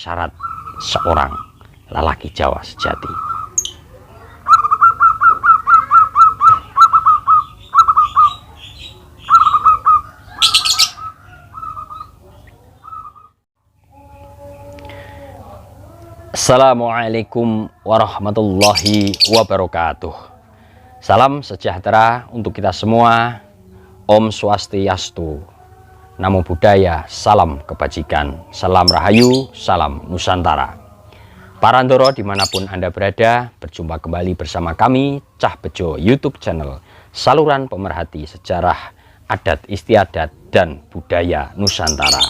syarat seorang lelaki Jawa sejati. Assalamualaikum warahmatullahi wabarakatuh. Salam sejahtera untuk kita semua. Om Swastiastu, Namo Buddhaya, salam kebajikan, salam rahayu, salam Nusantara. Parandoro dimanapun Anda berada, berjumpa kembali bersama kami, Cah Bejo YouTube channel, saluran pemerhati sejarah, adat istiadat, dan budaya Nusantara.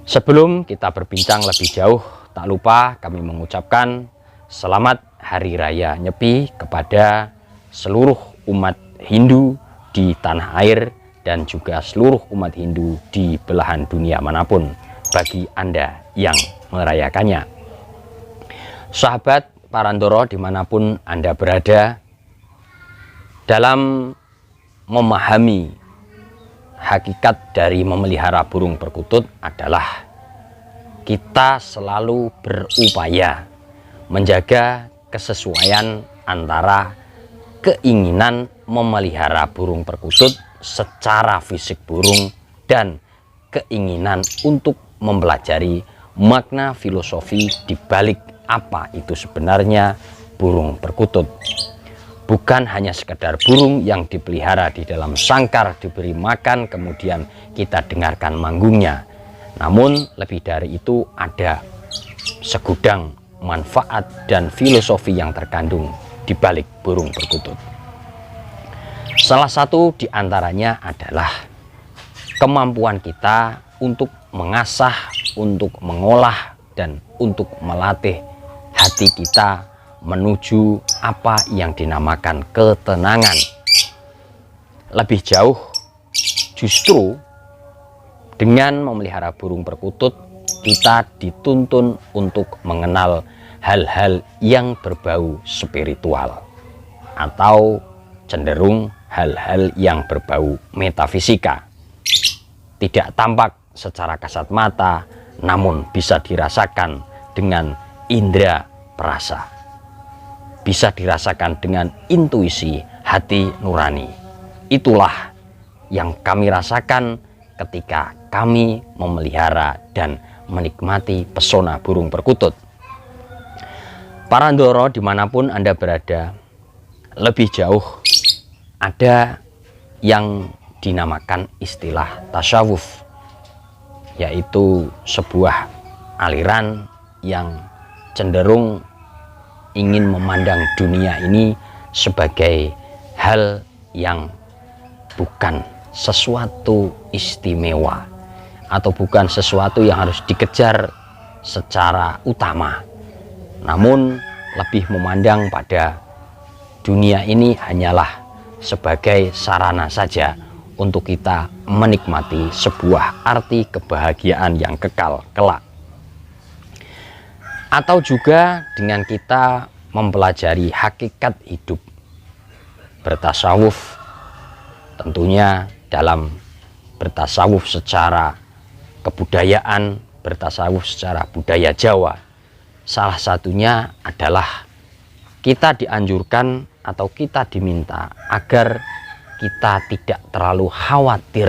Sebelum kita berbincang lebih jauh, tak lupa kami mengucapkan selamat Hari Raya Nyepi kepada seluruh umat Hindu di tanah air dan juga seluruh umat Hindu di belahan dunia manapun bagi Anda yang merayakannya. Sahabat Parandoro dimanapun Anda berada, dalam memahami hakikat dari memelihara burung perkutut adalah kita selalu berupaya menjaga kesesuaian antara keinginan memelihara burung perkutut secara fisik burung dan keinginan untuk mempelajari makna filosofi di balik apa itu sebenarnya burung perkutut. Bukan hanya sekedar burung yang dipelihara di dalam sangkar, diberi makan, kemudian kita dengarkan manggungnya. Namun lebih dari itu ada segudang manfaat dan filosofi yang terkandung di balik burung perkutut. Salah satu di antaranya adalah kemampuan kita untuk mengasah, untuk mengolah, dan untuk melatih hati kita menuju apa yang dinamakan ketenangan. Lebih jauh, justru dengan memelihara burung perkutut, kita dituntun untuk mengenal hal-hal yang berbau spiritual atau cenderung hal-hal yang berbau metafisika. Tidak tampak secara kasat mata, namun bisa dirasakan dengan indera perasa. Bisa dirasakan dengan intuisi hati nurani. Itulah yang kami rasakan ketika kami memelihara dan menikmati pesona burung perkutut. Parandoro dimanapun Anda berada, lebih jauh ada yang dinamakan istilah tasawuf, yaitu sebuah aliran yang cenderung ingin memandang dunia ini sebagai hal yang bukan sesuatu istimewa atau bukan sesuatu yang harus dikejar secara utama, namun lebih memandang pada dunia ini hanyalah sebagai sarana saja untuk kita menikmati sebuah arti kebahagiaan yang kekal kelak. Atau juga dengan kita mempelajari hakikat hidup, bertasawuf, tentunya dalam bertasawuf secara kebudayaan, bertasawuf secara budaya Jawa. Salah satunya adalah kita dianjurkan atau kita diminta agar kita tidak terlalu khawatir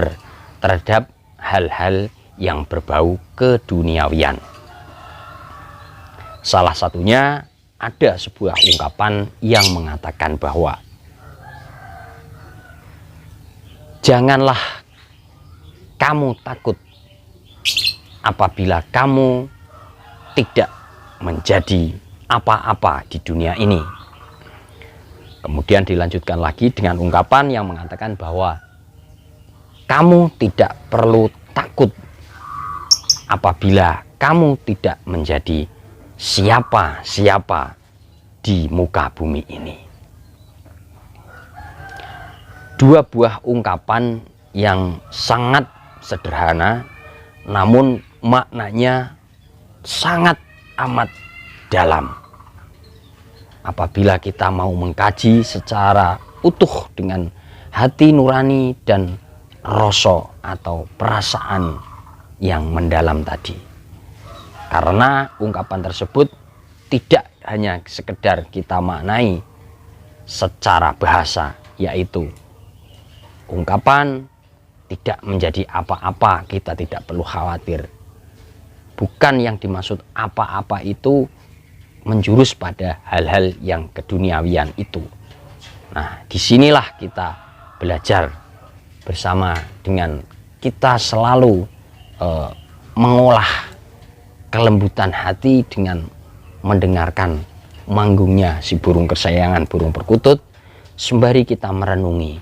terhadap hal-hal yang berbau keduniawian. Salah satunya ada sebuah ungkapan yang mengatakan bahwa janganlah kamu takut apabila kamu tidak menjadi apa-apa di dunia ini. Kemudian dilanjutkan lagi dengan ungkapan yang mengatakan bahwa kamu tidak perlu takut apabila kamu tidak menjadi siapa-siapa di muka bumi ini. Dua buah ungkapan yang sangat sederhana, namun maknanya sangat amat dalam. Apabila kita mau mengkaji secara utuh dengan hati nurani dan rasa atau perasaan yang mendalam tadi. Karena ungkapan tersebut tidak hanya sekedar kita maknai secara bahasa, yaitu ungkapan tidak menjadi apa-apa, kita tidak perlu khawatir. Bukan yang dimaksud apa-apa itu menjurus pada hal-hal yang keduniawian itu. Nah, disinilah kita belajar bersama dengan kita selalu mengolah kelembutan hati dengan mendengarkan manggungnya si burung kesayangan, burung perkutut, sembari kita merenungi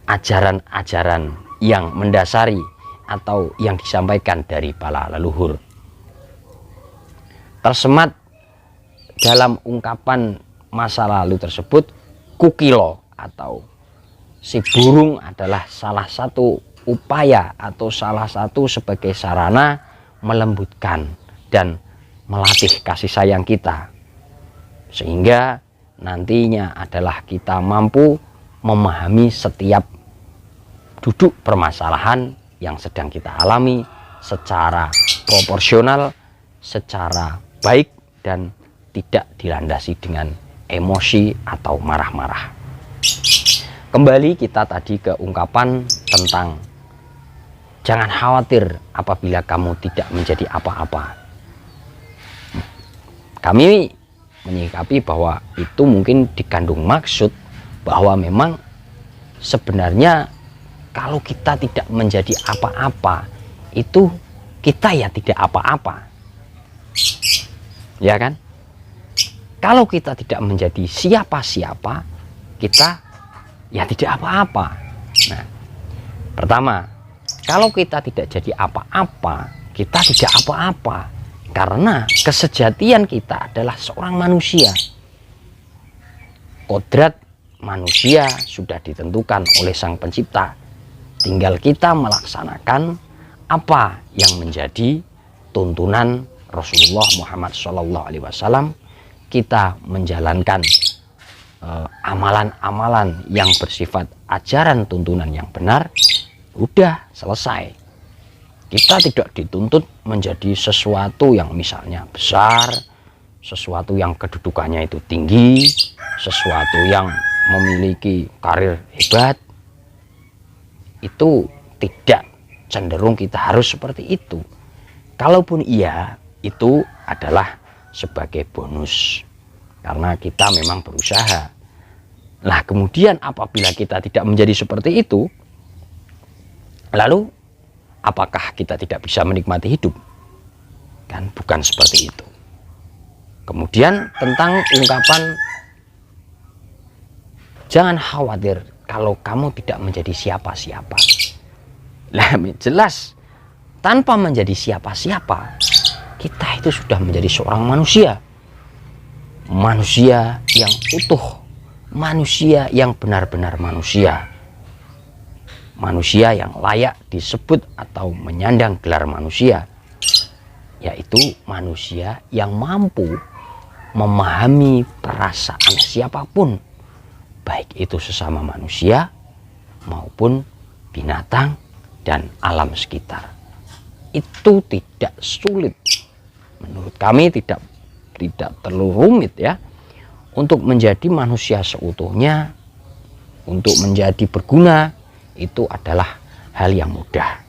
ajaran-ajaran yang mendasari atau yang disampaikan dari para leluhur. Tersemat dalam ungkapan masa lalu tersebut, kukilo atau si burung adalah salah satu upaya atau salah satu sebagai sarana melembutkan dan melatih kasih sayang kita, sehingga nantinya adalah kita mampu memahami setiap duduk permasalahan yang sedang kita alami secara proporsional, secara baik, dan tidak dilandasi dengan emosi atau marah-marah. Kembali kita tadi ke ungkapan tentang jangan khawatir apabila kamu tidak menjadi apa-apa. Kami menyikapi bahwa itu mungkin dikandung maksud bahwa memang sebenarnya kalau kita tidak menjadi apa-apa, itu kita ya tidak apa-apa. Ya kan? Kalau kita tidak menjadi siapa-siapa, kita ya tidak apa-apa. Nah, pertama, kalau kita tidak jadi apa-apa, kita tidak apa-apa. Karena kesejatian kita adalah seorang manusia. Kodrat manusia sudah ditentukan oleh Sang Pencipta. Tinggal kita melaksanakan apa yang menjadi tuntunan Rasulullah Muhammad SAW. Kita menjalankan amalan-amalan yang bersifat ajaran tuntunan yang benar, udah selesai. Kita tidak dituntut menjadi sesuatu yang misalnya besar, sesuatu yang kedudukannya itu tinggi, sesuatu yang memiliki karir hebat. Itu tidak cenderung kita harus seperti itu. Kalaupun iya, itu adalah sebagai bonus karena kita memang berusaha. Nah, kemudian apabila kita tidak menjadi seperti itu, lalu apakah kita tidak bisa menikmati hidup? Kan bukan seperti itu. Kemudian tentang ungkapan jangan khawatir kalau kamu tidak menjadi siapa-siapa. Lah, jelas tanpa menjadi siapa-siapa, kita itu sudah menjadi seorang manusia. Manusia yang utuh, manusia yang benar-benar manusia. Manusia yang layak disebut atau menyandang gelar manusia, yaitu manusia yang mampu memahami perasaan siapapun, baik itu sesama manusia maupun binatang dan alam sekitar. Itu tidak sulit. Menurut kami tidak terlalu rumit ya untuk menjadi manusia seutuhnya, untuk menjadi berguna. Itu adalah hal yang mudah,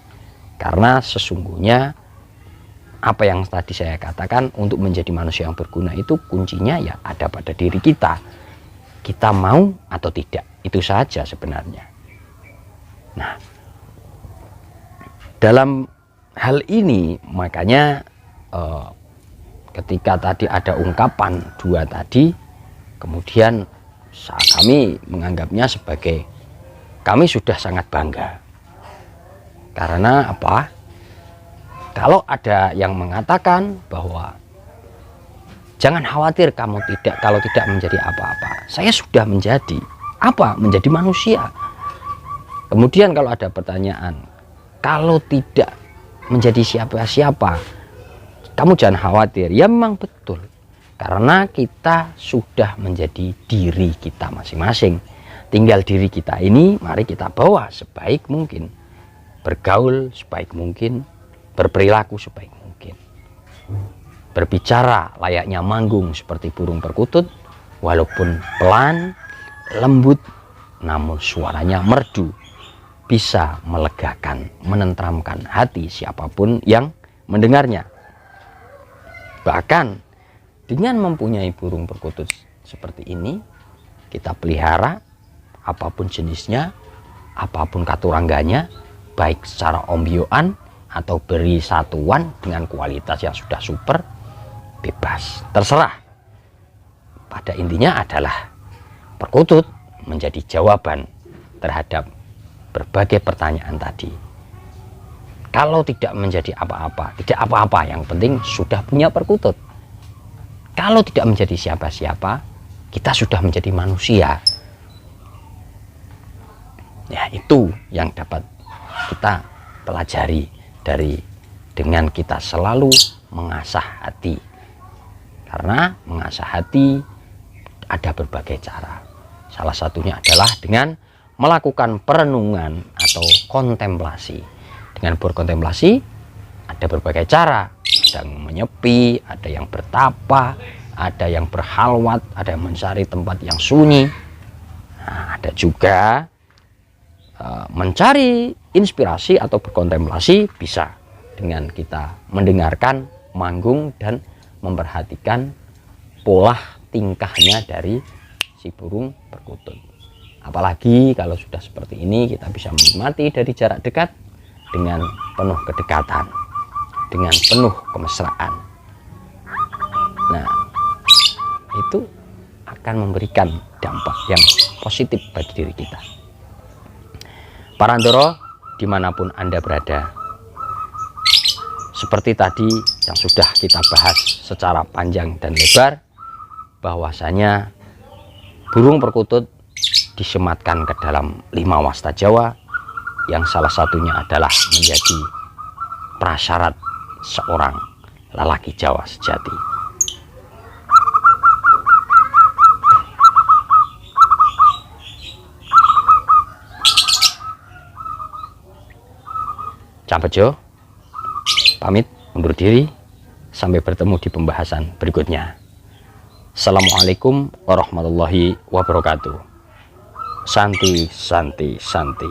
karena sesungguhnya apa yang tadi saya katakan, untuk menjadi manusia yang berguna itu kuncinya ya ada pada diri kita. Kita mau atau tidak, itu saja sebenarnya. Nah, dalam hal ini makanya ketika tadi ada ungkapan dua tadi, kemudian kami menganggapnya sebagai kami sudah sangat bangga. Karena apa? Kalau ada yang mengatakan bahwa jangan khawatir kamu kalau tidak menjadi apa-apa. Saya sudah menjadi apa? Menjadi manusia. Kemudian kalau ada pertanyaan, kalau tidak menjadi siapa-siapa, kamu jangan khawatir. Ya memang betul. Karena kita sudah menjadi diri kita masing-masing. Tinggal diri kita ini mari kita bawa sebaik mungkin, bergaul sebaik mungkin, berperilaku sebaik mungkin. berbicara layaknya manggung seperti burung perkutut, walaupun pelan, lembut, namun suaranya merdu, bisa melegakan, menenteramkan hati siapapun yang mendengarnya. Bahkan dengan mempunyai burung perkutut seperti ini, kita pelihara apapun jenisnya, apapun katurangganya, baik secara ombyoan atau beri satuan dengan kualitas yang sudah super, bebas, terserah. Pada intinya adalah perkutut menjadi jawaban terhadap berbagai pertanyaan tadi. Kalau tidak menjadi apa-apa, tidak apa-apa, yang penting sudah punya perkutut. Kalau tidak menjadi siapa-siapa, kita sudah menjadi manusia. Ya, itu yang dapat kita pelajari dengan kita selalu mengasah hati. Karena mengasah hati ada berbagai cara. Salah satunya adalah dengan melakukan perenungan atau kontemplasi. Dengan berkontemplasi ada berbagai cara. Ada yang menyepi, ada yang bertapa, ada yang berhalwat, ada yang mencari tempat yang sunyi. Nah, ada juga mencari inspirasi atau berkontemplasi bisa dengan kita mendengarkan manggung dan memperhatikan pola tingkahnya dari si burung perkutut. Apalagi kalau sudah seperti ini, kita bisa menikmati dari jarak dekat dengan penuh kedekatan, dengan penuh kemesraan. Nah, itu akan memberikan dampak yang positif bagi diri kita. Parandoro, dimanapun Anda berada, seperti tadi yang sudah kita bahas secara panjang dan lebar, bahwasanya burung perkutut disematkan ke dalam 5 wasta Jawa, yang salah satunya adalah menjadi prasyarat seorang lelaki Jawa sejati. Campejo pamit undur diri, sampai bertemu di pembahasan berikutnya. Assalamualaikum warahmatullahi wabarakatuh. Santi, santi, santi.